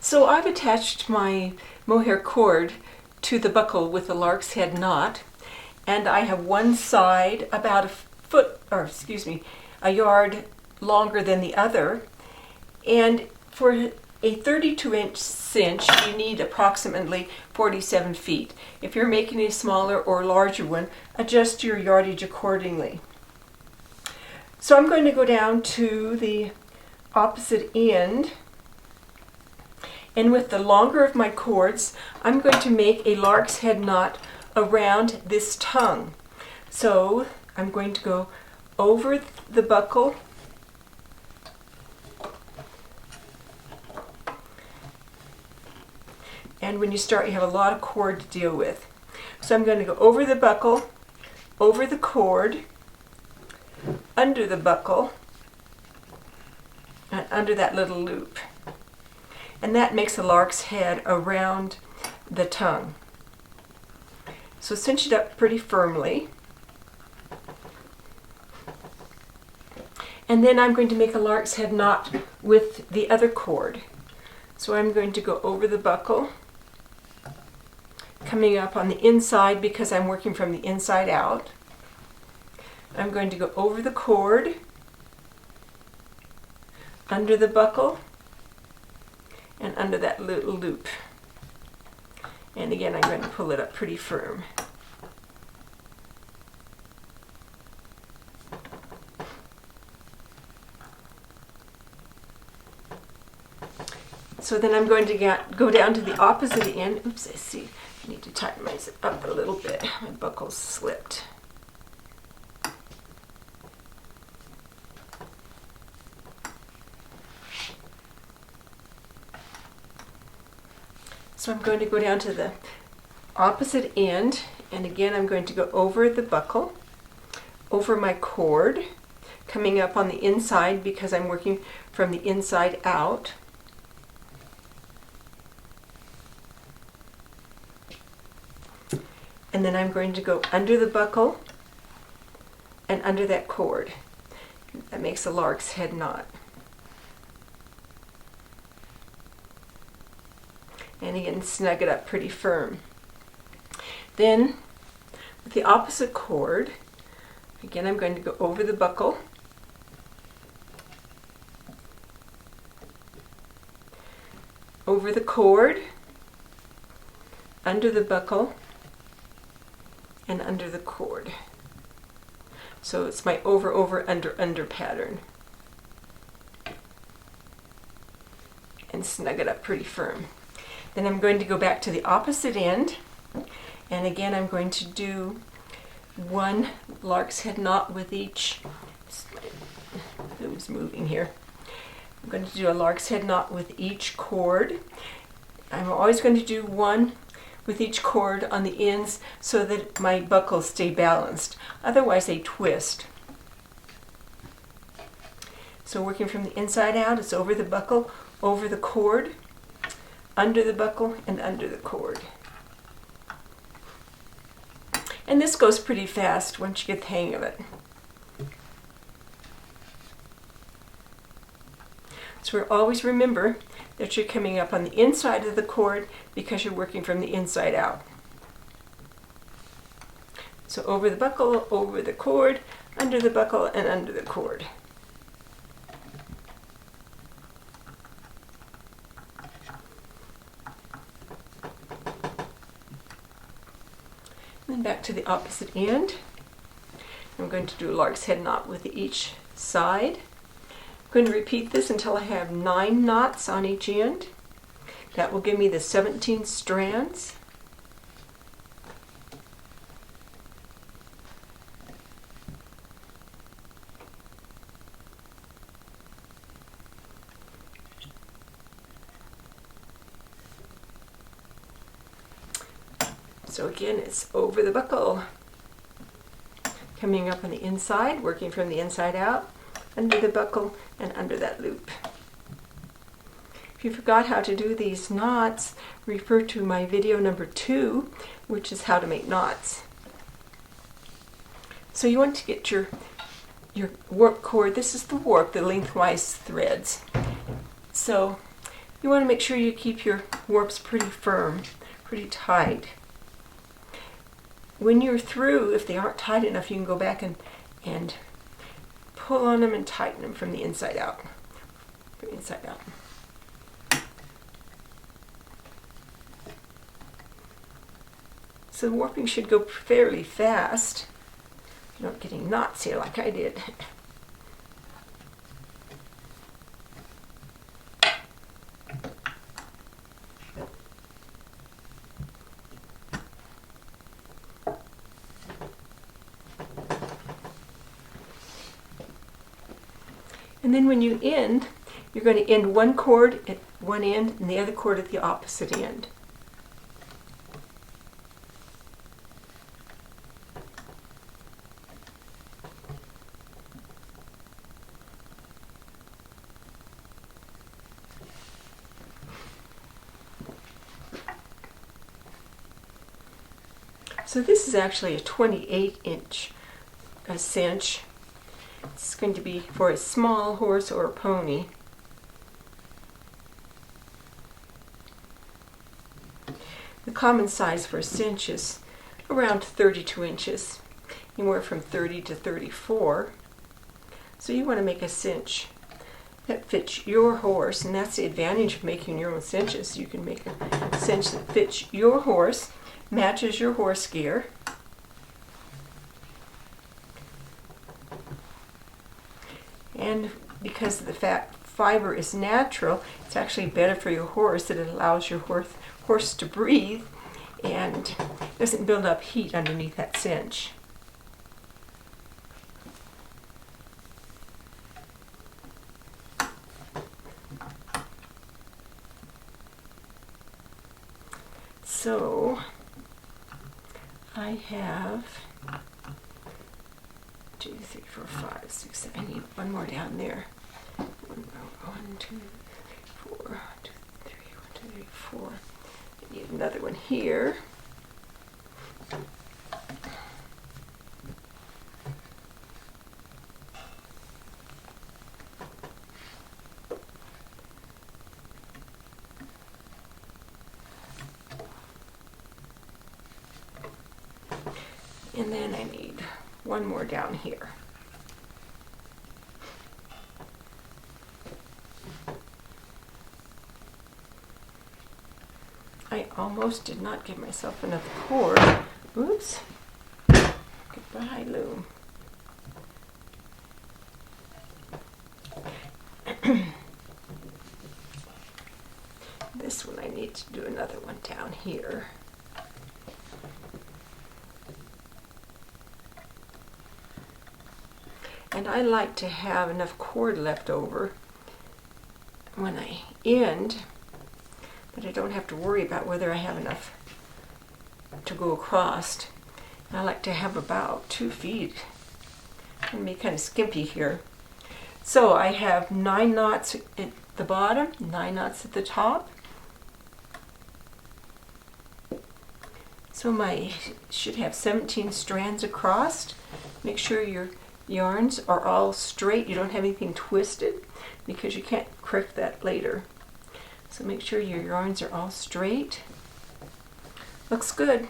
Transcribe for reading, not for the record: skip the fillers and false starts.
So I've attached my mohair cord to the buckle with the lark's head knot, and I have one side about a yard longer than the other. And for a 32-inch cinch, you need approximately 47 feet. If you're making a smaller or larger one, adjust your yardage accordingly. So I'm going to go down to the opposite end, and with the longer of my cords, I'm going to make a lark's head knot around this tongue. So I'm going to go over the buckle, and when you start, you have a lot of cord to deal with. So I'm going to go over the buckle, over the cord, under the buckle, and under that little loop. And that makes a lark's head around the tongue. So cinch it up pretty firmly. And then I'm going to make a lark's head knot with the other cord. So I'm going to go over the buckle, coming up on the inside because I'm working from the inside out. I'm going to go over the cord, under the buckle, and under that little loop. And again, I'm going to pull it up pretty firm. So then I'm going to go down to the opposite end. Oops, I see. I need to tighten myself up a little bit. My buckle's slipped. So I'm going to go down to the opposite end, and again I'm going to go over the buckle, over my cord, coming up on the inside because I'm working from the inside out. And then I'm going to go under the buckle and under that cord. That makes a lark's head knot. And again, snug it up pretty firm. Then, with the opposite cord, again I'm going to go over the buckle, over the cord, under the buckle, and under the cord. So it's my over, over, under, under pattern. And snug it up pretty firm. Then I'm going to go back to the opposite end, and again I'm going to do one lark's head knot with each, who's moving here. I'm going to do a lark's head knot with each cord. I'm always going to do one with each cord on the ends so that my buckles stay balanced. Otherwise they twist. So working from the inside out, it's over the buckle, over the cord, under the buckle, and under the cord. And this goes pretty fast once you get the hang of it. So always remember that you're coming up on the inside of the cord because you're working from the inside out. So over the buckle, over the cord, under the buckle, and under the cord. Then back to the opposite end. I'm going to do a lark's head knot with each side. I'm going to repeat this until I have 9 knots on each end. That will give me the 17 strands. So again, it's over the buckle, coming up on the inside, working from the inside out, under the buckle, and under that loop. If you forgot how to do these knots, refer to my video number 2, which is how to make knots. So you want to get your warp cord. This is the warp, the lengthwise threads. So You want to make sure you keep your warps pretty firm, pretty tight. When you're through, if they aren't tight enough, you can go back and pull on them and tighten them from the inside out. From the inside out. So the warping should go fairly fast. You're not getting knots here like I did. And then when you end, you're going to end one cord at one end and the other cord at the opposite end. So this is actually a 28-inch cinch. It's going to be for a small horse or a pony. The common size for a cinch is around 32 inches, anywhere from 30 to 34. So you want to make a cinch that fits your horse, and that's the advantage of making your own cinches. You can make a cinch that fits your horse, matches your horse gear. And because the fat fiber is natural, it's actually better for your horse, that it allows your horse to breathe and doesn't build up heat underneath that cinch. So I have 2, 3, 4, 5, 6, 7. I need one more down there. 1, 2, 4, 1, 2, 3, 1, 2, 3, 4. I need another one here. And then I need one more down here. I almost did not give myself enough cord. Oops. Goodbye, loom. This one I need to do another one down here. And I like to have enough cord left over when I end that I don't have to worry about whether I have enough to go across. And I like to have about 2 feet. I'm going to be kind of skimpy here. So I have 9 knots at the bottom, 9 knots at the top. So I should have 17 strands across. Make sure your yarns are all straight. You don't have anything twisted, because you can't correct that later. So make sure your yarns are all straight. Looks good.